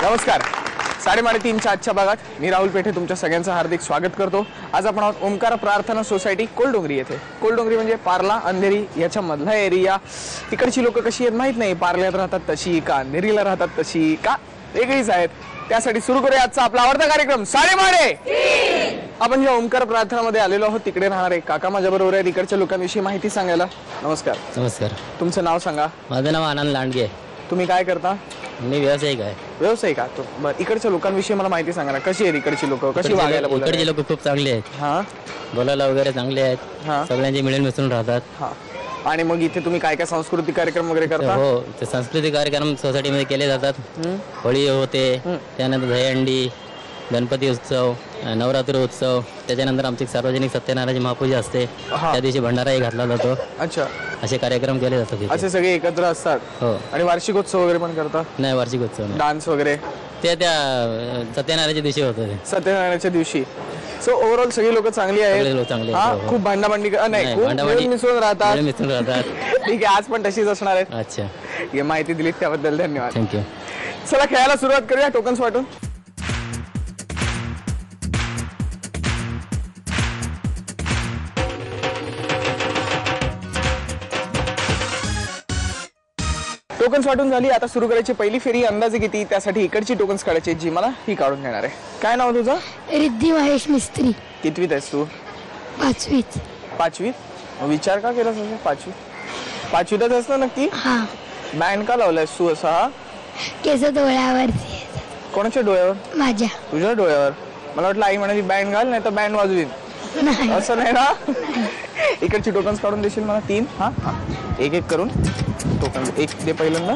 नमस्कार. 3:30च्या आजच्या भागात मी राहुल पेठे तुमच्या सगळ्यांचं हार्दिक स्वागत करतो. आज आपण आहोत ओमकार प्रार्थना सोसायटी कोलडोंगरी येथे. कोलडोंगरी म्हणजे पार्ला अंधेरी याच्या मधला एरिया. तिकडची लोक कशी आहेत माहित नाही, पार्ल्यात राहतात तशी का अंधेरीला राहतात तशी का वेगळीच आहेत. त्यासाठी सुरू करूया आजचा आपला आवडता कार्यक्रम साडेमाडे. आपण जेव्हा ओमकार प्रार्थनामध्ये आलेलो आहोत तिकडे राहणारे काका माझ्या बरोबर आहेत इकडच्या लोकांविषयी माहिती सांगायला. नमस्कार. नमस्कार. तुमचं नाव सांगा. माझं नाव आनंद लांडगे आहे. तुम्ही काय करता? मी व्यावसायिक आहे. व्यावसायिक का? बरं, इकडच्या लोकांविषयी मला माहिती सांगा ना. कशी आहेत इकडची लोक, कशी वागायला बोलायला? इकडचे लोक खूप चांगले आहेत. हा, बोलायला वगैरे चांगले आहेत. सगळ्यांचे मिळून मिसळून राहतात. हा. आणि मग इथे तुम्ही काय काय सांस्कृतिक कार्यक्रम वगैरे करता? हो, ते सांस्कृतिक कार्यक्रम सोसायटीमध्ये केले जातात. होळी होते, त्यानंतर दहीहंडी, गणपती उत्सव, नवरात्र उत्सव, त्याच्यानंतर आमची सार्वजनिक सत्यनारायणाची महापूजा असते. त्या दिवशी भंडाराही घातला जातो. अच्छा, असे कार्यक्रम केले जातात. असे सगळे एकत्र असतात. हो. आणि वार्षिकोत्सव वगैरे पण करता? नाही, वार्षिकोत्सव डान्स वगैरे ते त्या सत्यनारायणाच्या दिवशी होतं. सत्यनारायणाच्या दिवशी. सो ओव्हरऑल सगळी लोक चांगली आहेत. चांगले. खूप भांडाभांडी नाही, मिसळून राहतात. ठीक आहे, आज पण तशीच असणार आहे. अच्छा, ही माहिती दिली त्याबद्दल धन्यवाद. थँक्यू. चला खेळायला सुरुवात करूया. टोकन्स वाटून टोकन्स वाटून झाली. आता सुरू करायची पहिली फेरी. अंदाजे किती? त्यासाठी इकडची टोकन्स काढायची जी मला ही काढून देणार आहे. काय नाव तुझं? रिद्धी महेश मिस्त्री. कितवीत आहेस तू? 5वीत. 5वीत? विचार का केला तुझा? 5वीतच आहेस ना नक्की? हा. बँड का लावलायस तू असा? केस डोळ्यावरती. कोणाच्या डोळ्यावर? माझ्या. तुझ्या डोळ्यावर? मला वाटलं आई म्हणाली बँड घाल नाही तर बँड वाजवीन. असं नाही ना? इकडची टोकन्स काढून देशील मला? 3. हा हा, एक एक करून टोकन. एक दे पहिल्यांदा.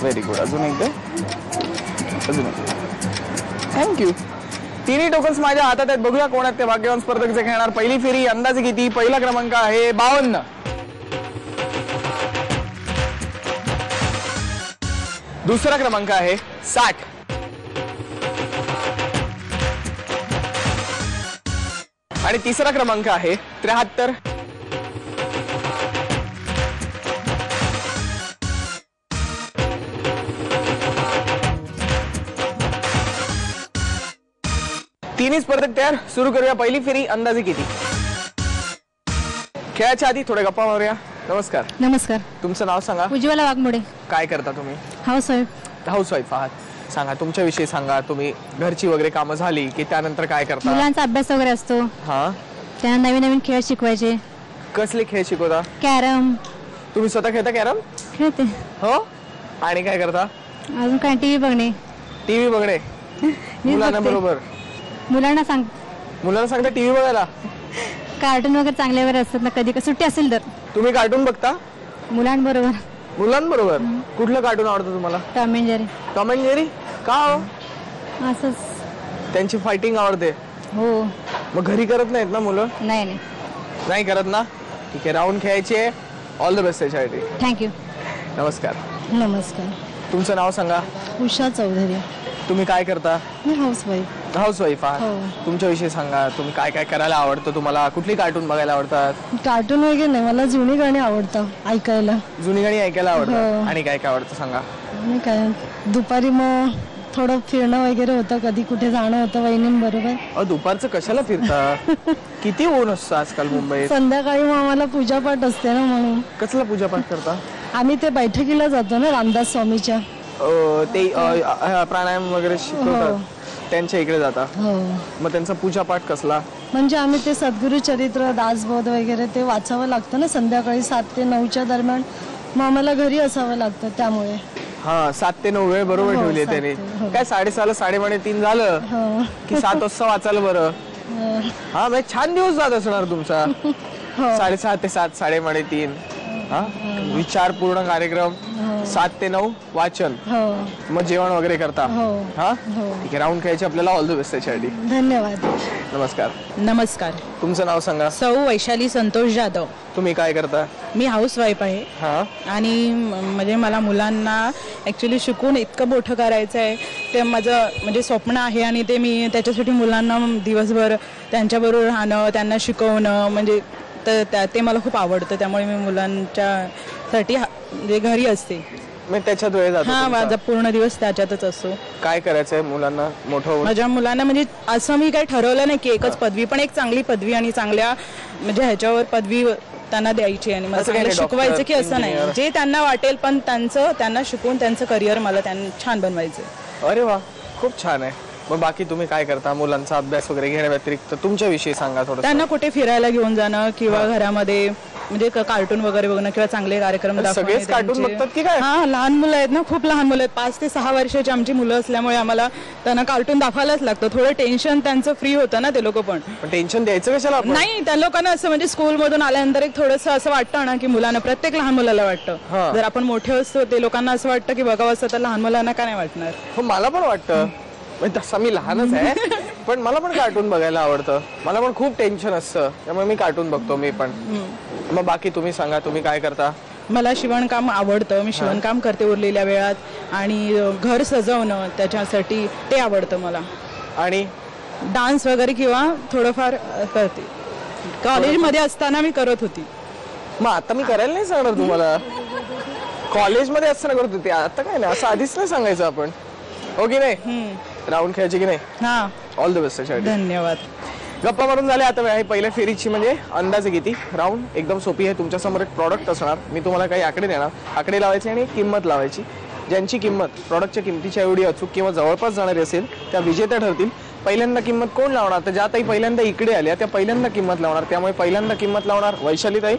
Very good. अजून एक दे. अजून एक. थँक्यू. तिन्ही टोकन्स माझ्या हातात आहेत. बघूया कोण आहेत ते भाग्यवान स्पर्धक जे खेळणार पहिली फेरी. अंदाजे किती? पहिला क्रमांक आहे 52. दुसरा क्रमांक आहे 60. आणि तिसरा क्रमांक आहे 73. तिन्ही स्पर्धक तयार. सुरू करूया पहिली फेरी. अंदाजे किती? खेळाच्या आधी थोडे गप्पा मारूया. नमस्कार. नमस्कार. तुमचं नाव सांगा. उज्ज्वला वाघमोडे. काय करता तुम्ही? हाऊसवाईफ आहात. सांगा तुमच्याविषयी सांगा. तुम्ही घरची वगैरे कामं झाली की त्यानंतर काय करता? मुलांचा अभ्यास वगैरे असतो. हा. त्यांना नवीन नवीन खेळ शिकवायचे. कसले खेळ शिकवता? कॅरम. तुम्ही स्वतः खेळता कॅरम? खेळते. हो. आणि काय करता अजून काय? टीव्ही बघणे. टीव्ही बघणे मुलांना बरोबर? मुलांना सांगता टीव्ही बघायला? कार्टून वगैरे चांगले वगैरे असतात ना, कधी सुट्टी असेल तर. तुम्ही कार्टून बघता मुलांबरोबर? कुठलं कार्टून आवडतं तुम्हाला? Tom and Jerry. Tom and Jerry का हो? असंच. त्यांची फायटिंग आवडते? हो. मग घरी करत नाहीत ना मुलं? नाही करत ना? ठीक आहे, राऊंड खेळायचे. ऑल द बेस्ट त्याच्यासाठी. थँक्यू. नमस्कार. नमस्कार. तुमचं नाव सांगा. उषा चौधरी. तुम्ही काय करता? मी हाऊसवाईफ आहात. तुमच्याविषयी सांगा. तुम्ही काय काय करायला आवडतं तुम्हाला? कुठली कार्टून बघायला आवडतात? कार्टून वगैरे नाही, मला जुनी गाणी आवडतात ऐकायला. जुनी गाणी ऐकायला आवडतात. आणि काय काय आवडतं सांगा. काय दुपारी मग थोडं फिरणं वगैरे होतं, कधी कुठे जाणं होतं वहिनींबरोबर. दुपारचं कशाला फिरता? किती ऊन असतं आजकाल मुंबईत. संध्याकाळी मग आम्हाला पूजापाठ असते ना, म्हणून. कसला पूजापाठ करता? आम्ही ते बैठकीला जातो ना, रामदास स्वामीच्या. ते प्राणायाम वगैरे शिकवतात त्यांच्या इकडे जाता? मग त्यांचा पूजापाठ कसला? म्हणजे आम्ही ते सद्गुरु चरित्र, दासबोध वगैरे ते वाचावं लागतं ना संध्याकाळी 7 ते 9च्या दरम्यान. मग आम्हाला घरी असावं लागतं त्यामुळे. हा, 7 ते 9 वेळ बरोबर ठेवली त्याने. काय 6:30 3:30 झालं की 7 वाजता वाचायला बरं. हा, मग छान दिवस जात असणार तुमचा. 6:30 ते 7, 3:30. हा, विचारपूर्ण कार्यक्रम. 7 ते 9 वाचन. मग जेवण वगैरे करता? हा, ठीक आहे. राऊंड खेळायचे आपल्याला. ऑल द बेस्ट त्याच्यासाठी. धन्यवाद. नमस्कार. तुमचं नाव सांगा. सौ वैशाली संतोष जाधव. तुम्ही काय करता? मी हाऊसवाईफ आहे. आणि म्हणजे मला मुलांना ॲक्च्युली शिकून इतकं मोठं करायचं आहे, ते माझं म्हणजे स्वप्न आहे. आणि ते मी त्याच्यासाठी मुलांना दिवसभर त्यांच्याबरोबर राहणं, त्यांना शिकवणं, म्हणजे ते मला खूप आवडतं. त्यामुळे मी मुलांच्यासाठी म्हणजे घरी असते. मी त्याच्यात वेळ जातो हा तुमचा. माझा पूर्ण दिवस त्याच्यातच असतो. काय करायचंय मुलांना मोठं होऊन? माझ्या मुलांना म्हणजे असं मी काही ठरवलं नाही की एकच पदवी, पण एक चांगली पदवी आणि चांगल्या म्हणजे ह्याच्यावर पदवी त्यांना द्यायची आणि मला असं काही चांगलं नाही, शिकवायचं की डॉक्टर, असं नाही, इंजिनियर. जे त्यांना वाटेल पण त्यांना शिकवून त्यांचं करिअर मला त्यांना छान बनवायचं. अरे वा, खूप छान आहे. मग बाकी तुम्ही काय करता? मुलांचा अभ्यास वगैरे घेण्या व्यतिरिक्त तुमच्याविषयी सांगा थोडं. त्यांना कुठे फिरायला घेऊन जाणं किंवा घरामध्ये म्हणजे कार्टून वगैरे बघणं किंवा चांगले कार्यक्रम दाखवणे सगळेच कार्टून त्यांचे. बघतात की काय? हा, लहान मुलं आहेत ना, खूप लहान मुलं आहेत. 5 ते 6 वर्षाची आमची मुलं असल्यामुळे आम्हाला त्यांना कार्टून दाखवायलाच लागतं. थोडं टेन्शन त्यांचं फ्री होतं ना, ते लोक पण टेन्शन द्यायचं कशाला आपण? नाही. त्या लोकांना असं म्हणजे स्कूलमधून आल्यानंतर एक थोडंसं असं वाटतं ना की मुलांना, प्रत्येक लहान मुलाला हा. वाटतं. जर आपण मोठे असतो ते लोकांना असं वाटतं की बघावं असं, तर लहान मुलांना का नाही वाटणार? हो, मला पण वाटतं. म्हणजे तसा मी लहानच आहे पण मला पण कार्टून बघायला आवडतं. मला पण खूप टेन्शन असतं, त्यामुळे मी कार्टून बघतो मी पण. मग बाकी तुम्ही सांगा, तुम्ही काय करता? मला शिवणकाम आवडतं. मी शिवणकाम करते उरलेल्या वेळात आणि घर सजवणं त्याच्यासाठी ते आवडतं मला. आणि डान्स वगैरे किंवा थोडंफार करते. कॉलेजमध्ये असताना मी करत होती. मग आता मी करायला नाही सांगणार तुम्हाला. कॉलेजमध्ये असताना करत होते, आता काय नाही, असं आधीच नाही सांगायचं आपण. हो की नाही? राऊंड खेळायचे की नाही? हा, ऑल द बेस्ट त्याच्यासाठी. धन्यवाद. गप्पा मारून झाले, आता वेळ आहे पहिल्या फेरीची, म्हणजे अंदाजे किती. राऊंड एकदम सोपी आहे. तुमच्यासमोर एक प्रॉडक्ट असणार, मी तुम्हाला काही आकडे देणार, आकडे लावायचे आणि किंमत लावायची. ज्यांची किंमत प्रॉडक्टच्या किमतीच्या एवढी अचूक किंवा जवळपास जाणारी असेल त्या विजेत्या ठरतील. पहिल्यांदा किंमत कोण लावणार? तर ज्या ताई पहिल्यांदा इकडे आल्या त्या पहिल्यांदा किंमत लावणार. त्यामुळे पहिल्यांदा किंमत लावणार वैशालीताई,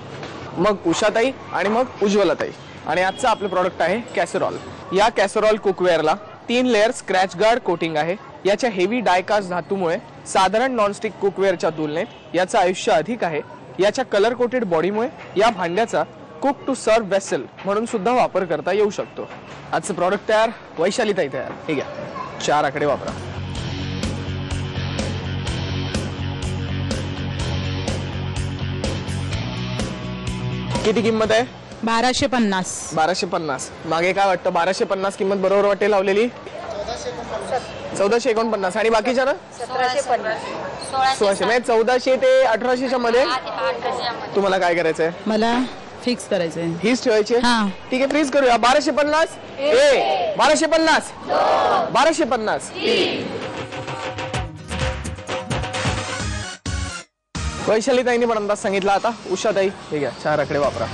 मग उषाताई आणि मग उज्ज्वलाताई. आणि आजचं आपलं प्रॉडक्ट आहे कॅसरॉल. या casserole कुकवेअरला 3 layer scratch guard coating आहे. याच्या हेवी डायकास्ट धातूमुळे साधारण नॉनस्टिक कुकवेअरच्या तुलनेत याचं आयुष्य अधिक आहे. याच्या कलर कोटेड बॉडीमुळे या भांड्याचा कुक टू सर्व वेसल म्हणून सुद्धा वापर करता येऊ शकतो. आजचं प्रॉडक्ट तयार, वैशालीताई तयार. हे घ्या, 4 आकडे वापरा. किती किंमत आहे? 1250. 1250. मागे काय वाटतं? 1250 किंमत बरोबर वाटेल लावलेली? 1449. आणि बाकीच्या ना 1600. म्हणजे 1400 ते 1800च्या मध्ये तुम्हाला काय करायचंय? मला फिक्स करायचंय. हीच ठेवायची आहे? हा. ठीक आहे, फ्रीज करूया. 1250. 1250. 1250. वैशालीताईंनी पण अंदाज सांगितला. आता उषाताई, हे घ्या, 4 आकडे वापरा.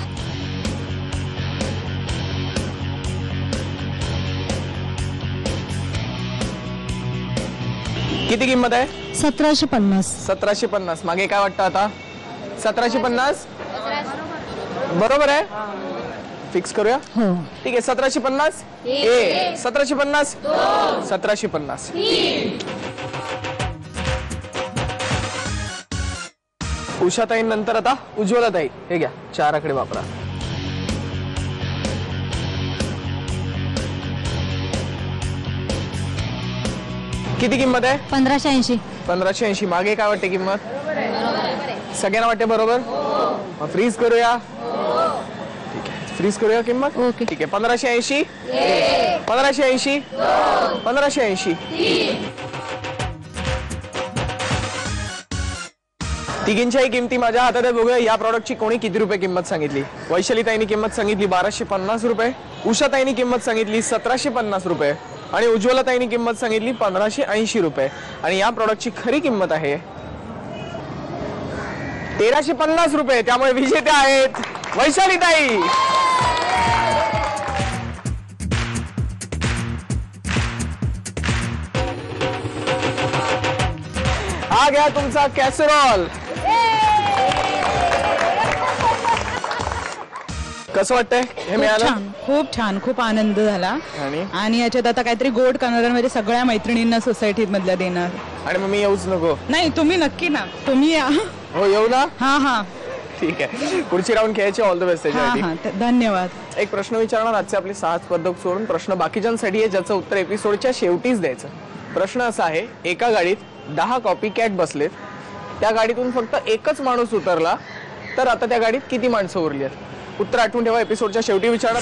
किती किंमत आहे? 1750. 1750. मागे काय वाटतं आता? 1750 बरोबर आहे? फिक्स करूया. हो. ठीक आहे, 1750. 1750. 1750. उषाताई नंतर आता उज्ज्वलाताई. हे घ्या, 4 आकडे वापरा. किती किंमत आहे? 1580. 1580. मागे काय वाटते किंमत? सगळ्यांना वाटते बरोबर? मग फ्रीज करूया. ठीक आहे, फ्रीज करूया किंमत. ओके. ठीक आहे, 1580. 1580. 1580. तिघींच्याही किमती माझ्या हातात आहे. बघूया या प्रॉडक्टची कोणी किती रुपये किंमत सांगितली. वैशालीताईंनी किंमत सांगितली 1250 रुपये, उषाताईंनी किंमत सांगितली 1750 रुपये आणि उज्ज्वलाताईंनी किंमत सांगितली 1580 रुपये. आणि या प्रॉडक्टची खरी किंमत आहे 1350 रुपये. त्यामुळे विजेत्या आहेत वैशालीताई. हा घ्या तुमचा कॅसरॉल. कसं वाटतंय हे खूप मिळालं? छान, खूप छान, खूप आनंद झाला. आणि याच्यात आता काहीतरी गोड करणार म्हणजे सगळ्या मैत्रिणींना सोसायटीत मधल्या देणार. आणि मग मी येऊच नको? नाही, तुम्ही नक्की ना, तुम्ही या. हो, येऊ ना? हा हा ठीक आहे, पुढची राऊंड खेळायची. ऑल द बेस्ट हा त्याच्यासाठी. हा, धन्यवाद. एक प्रश्न विचारणार आजचे आपले 6 स्पर्धक सोडून. प्रश्न बाकीच्यांसाठी आहे, ज्याचं उत्तर एपिसोडच्या शेवटीच द्यायचं. प्रश्न असा आहे, एका गाडीत 10 कॉपी कॅट बसलेत, त्या गाडीतून फक्त एकच माणूस उतरला, तर आता त्या गाडीत किती माणसं उरली आहेत? उत्तर आठवून ठेवा, एपिसोडच्या शेवटी विचारणार.